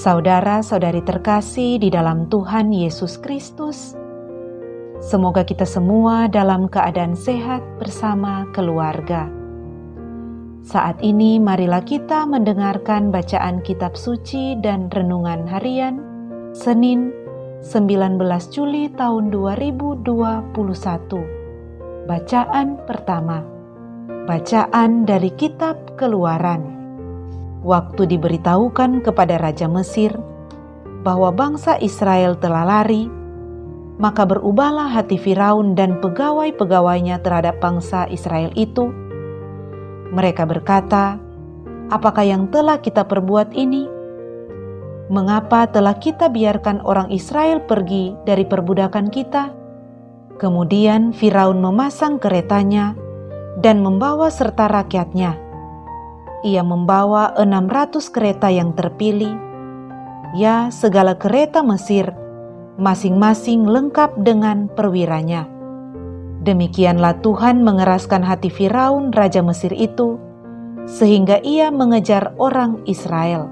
Saudara-saudari terkasih di dalam Tuhan Yesus Kristus, semoga kita semua dalam keadaan sehat bersama keluarga. Saat ini marilah kita mendengarkan bacaan kitab suci dan renungan harian Senin 19 Juli tahun 2021. Bacaan pertama. Bacaan dari kitab Keluaran. Waktu diberitahukan kepada Raja Mesir bahwa bangsa Israel telah lari, maka berubahlah hati Firaun dan pegawai-pegawainya terhadap bangsa Israel itu. Mereka berkata, "Apakah yang telah kita perbuat ini? Mengapa telah kita biarkan orang Israel pergi dari perbudakan kita?" Kemudian Firaun memasang keretanya dan membawa serta rakyatnya. Ia membawa 600 kereta yang terpilih, ya segala kereta Mesir, masing-masing lengkap dengan perwiranya. Demikianlah Tuhan mengeraskan hati Firaun Raja Mesir itu, sehingga ia mengejar orang Israel.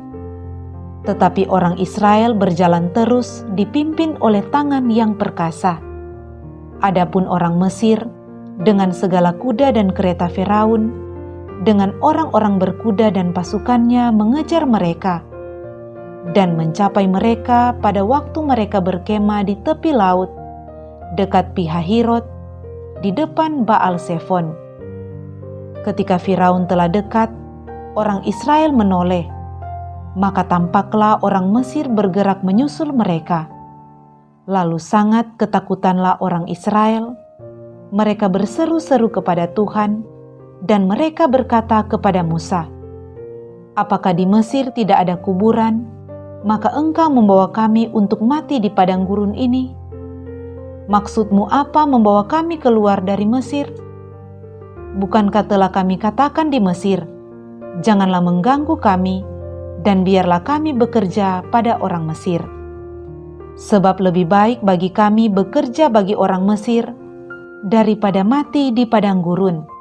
Tetapi orang Israel berjalan terus dipimpin oleh tangan yang perkasa. Adapun orang Mesir, dengan segala kuda dan kereta Firaun, dengan orang-orang berkuda dan pasukannya mengejar mereka, dan mencapai mereka pada waktu mereka berkemah di tepi laut, dekat Pihahirot, di depan Baal Sefon. Ketika Firaun telah dekat, orang Israel menoleh, maka tampaklah orang Mesir bergerak menyusul mereka. Lalu sangat ketakutanlah orang Israel, mereka berseru-seru kepada Tuhan, dan mereka berkata kepada Musa, "Apakah di Mesir tidak ada kuburan, maka engkau membawa kami untuk mati di padang gurun ini? Maksudmu apa membawa kami keluar dari Mesir? Bukankah telah kami katakan di Mesir, janganlah mengganggu kami, dan biarlah kami bekerja pada orang Mesir. Sebab lebih baik bagi kami bekerja bagi orang Mesir, daripada mati di padang gurun."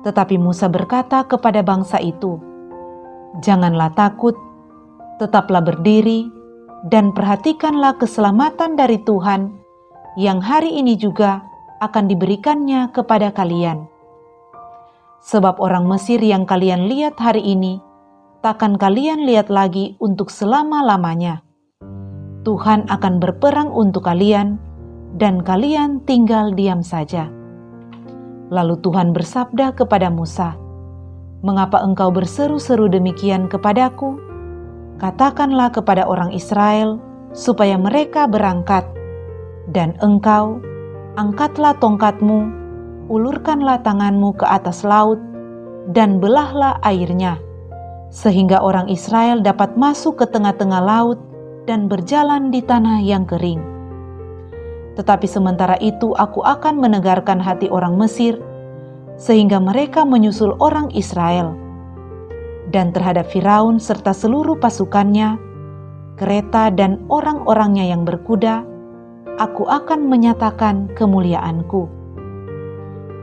Tetapi Musa berkata kepada bangsa itu, "Janganlah takut, tetaplah berdiri, dan perhatikanlah keselamatan dari Tuhan, yang hari ini juga akan diberikannya kepada kalian. Sebab orang Mesir yang kalian lihat hari ini, takkan kalian lihat lagi untuk selama-lamanya. Tuhan akan berperang untuk kalian, dan kalian tinggal diam saja." Lalu Tuhan bersabda kepada Musa, "Mengapa engkau berseru-seru demikian kepadaku? Katakanlah kepada orang Israel supaya mereka berangkat. Dan engkau, angkatlah tongkatmu, ulurkanlah tanganmu ke atas laut, dan belahlah airnya, sehingga orang Israel dapat masuk ke tengah-tengah laut dan berjalan di tanah yang kering. Tetapi sementara itu aku akan menegarkan hati orang Mesir, sehingga mereka menyusul orang Israel. Dan terhadap Firaun serta seluruh pasukannya, kereta dan orang-orangnya yang berkuda, aku akan menyatakan kemuliaanku.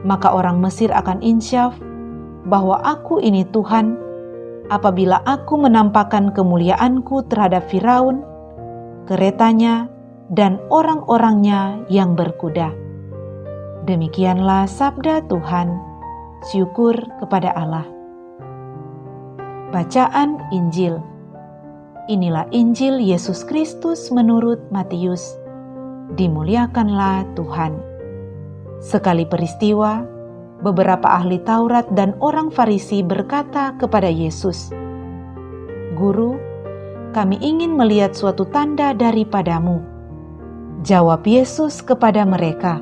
Maka orang Mesir akan insyaf bahwa aku ini Tuhan, apabila aku menampakkan kemuliaanku terhadap Firaun, keretanya, dan orang-orangnya yang berkuda." Demikianlah sabda Tuhan. Syukur kepada Allah. Bacaan Injil. Inilah Injil Yesus Kristus menurut Matius. Dimuliakanlah Tuhan. Sekali peristiwa, beberapa ahli Taurat dan orang Farisi berkata kepada Yesus, "Guru, kami ingin melihat suatu tanda daripadamu." Jawab Yesus kepada mereka,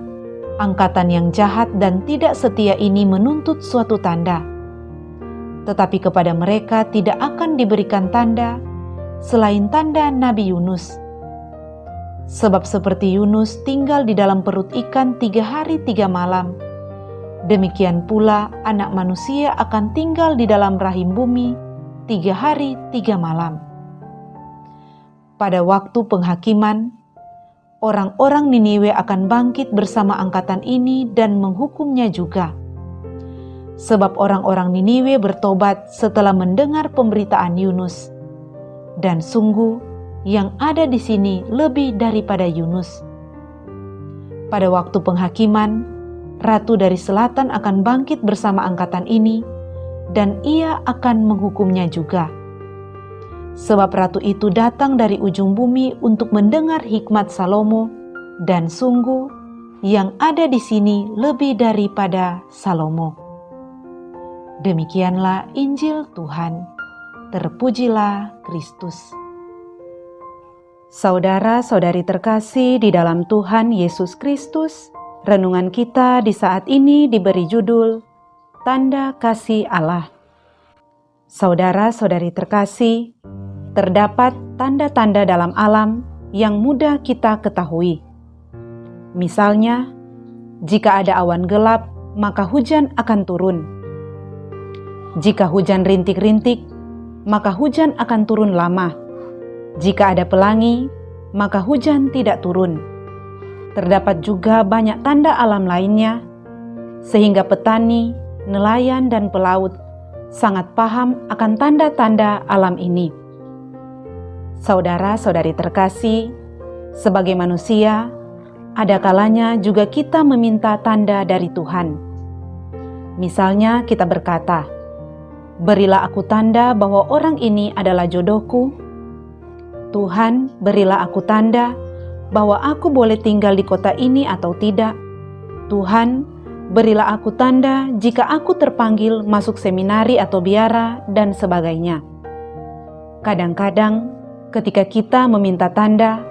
"Angkatan yang jahat dan tidak setia ini menuntut suatu tanda. Tetapi kepada mereka tidak akan diberikan tanda selain tanda Nabi Yunus. Sebab seperti Yunus tinggal di dalam perut ikan 3 hari 3 malam, demikian pula Anak Manusia akan tinggal di dalam rahim bumi 3 hari 3 malam. Pada waktu penghakiman, orang-orang Niniwe akan bangkit bersama angkatan ini dan menghukumnya juga. Sebab orang-orang Niniwe bertobat setelah mendengar pemberitaan Yunus. dan sungguh yang ada di sini lebih daripada Yunus. Pada waktu penghakiman, Ratu dari Selatan akan bangkit bersama angkatan ini, dan ia akan menghukumnya juga. Sebab Ratu itu datang dari ujung bumi untuk mendengar hikmat Salomo, dan sungguh yang ada di sini lebih daripada Salomo. Demikianlah Injil Tuhan. Terpujilah Kristus. Saudara-saudari terkasih di dalam Tuhan Yesus Kristus, renungan kita di saat ini diberi judul Tanda Kasih Allah. Saudara-saudari terkasih, terdapat tanda-tanda dalam alam yang mudah kita ketahui. Misalnya, jika ada awan gelap, maka hujan akan turun. Jika hujan rintik-rintik, maka hujan akan turun lama. Jika ada pelangi, maka hujan tidak turun. Terdapat juga banyak tanda alam lainnya, sehingga petani, nelayan, dan pelaut sangat paham akan tanda-tanda alam ini. Saudara-saudari terkasih, sebagai manusia, ada kalanya juga kita meminta tanda dari Tuhan. Misalnya kita berkata, "Berilah aku tanda bahwa orang ini adalah jodohku. Tuhan, berilah aku tanda bahwa aku boleh tinggal di kota ini atau tidak. Tuhan, berilah aku tanda jika aku terpanggil masuk seminari atau biara," dan sebagainya. Kadang-kadang ketika kita meminta tanda,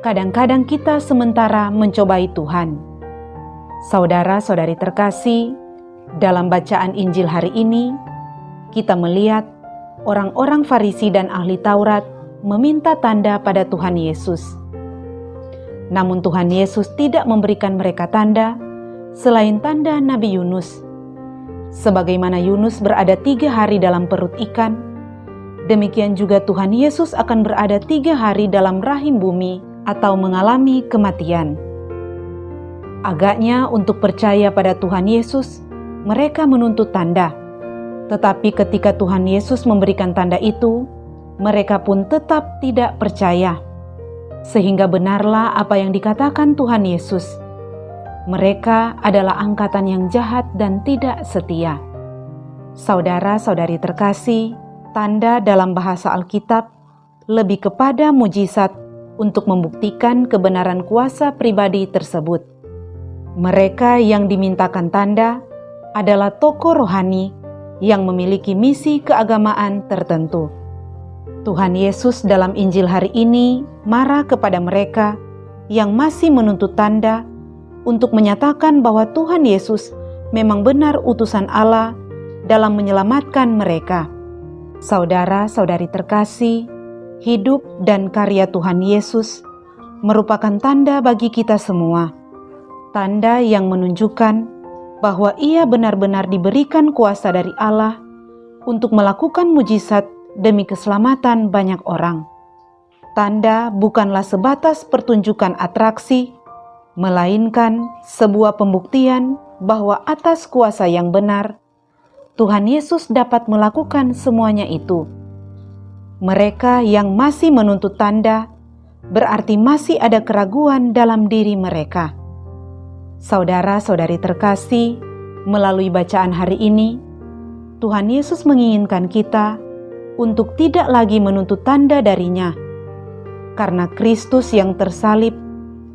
kadang-kadang kita sementara mencobai Tuhan. Saudara-saudari terkasih, dalam bacaan Injil hari ini, kita melihat orang-orang Farisi dan ahli Taurat meminta tanda pada Tuhan Yesus. Namun Tuhan Yesus tidak memberikan mereka tanda selain tanda Nabi Yunus. Sebagaimana Yunus berada 3 hari dalam perut ikan, demikian juga Tuhan Yesus akan berada 3 hari dalam rahim bumi atau mengalami kematian. Agaknya untuk percaya pada Tuhan Yesus, mereka menuntut tanda. Tetapi ketika Tuhan Yesus memberikan tanda itu, mereka pun tetap tidak percaya. Sehingga benarlah apa yang dikatakan Tuhan Yesus. Mereka adalah angkatan yang jahat dan tidak setia. Saudara-saudari terkasih, tanda dalam bahasa Alkitab lebih kepada mujizat untuk membuktikan kebenaran kuasa pribadi tersebut. Mereka yang dimintakan tanda adalah tokoh rohani yang memiliki misi keagamaan tertentu. Tuhan Yesus dalam Injil hari ini marah kepada mereka yang masih menuntut tanda untuk menyatakan bahwa Tuhan Yesus memang benar utusan Allah dalam menyelamatkan mereka. Saudara-saudari terkasih, hidup dan karya Tuhan Yesus merupakan tanda bagi kita semua. Tanda yang menunjukkan bahwa Ia benar-benar diberikan kuasa dari Allah untuk melakukan mujizat demi keselamatan banyak orang. Tanda bukanlah sebatas pertunjukan atraksi, melainkan sebuah pembuktian bahwa atas kuasa yang benar, Tuhan Yesus dapat melakukan semuanya itu. Mereka yang masih menuntut tanda, berarti masih ada keraguan dalam diri mereka. Saudara-saudari terkasih, melalui bacaan hari ini, Tuhan Yesus menginginkan kita untuk tidak lagi menuntut tanda darinya, karena Kristus yang tersalib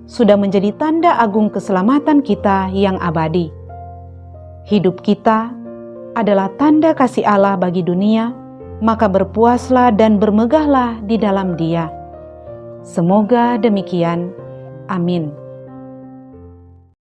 sudah menjadi tanda agung keselamatan kita yang abadi. Hidup kita adalah tanda kasih Allah bagi dunia, maka berpuaslah dan bermegahlah di dalam Dia. Semoga demikian. Amin.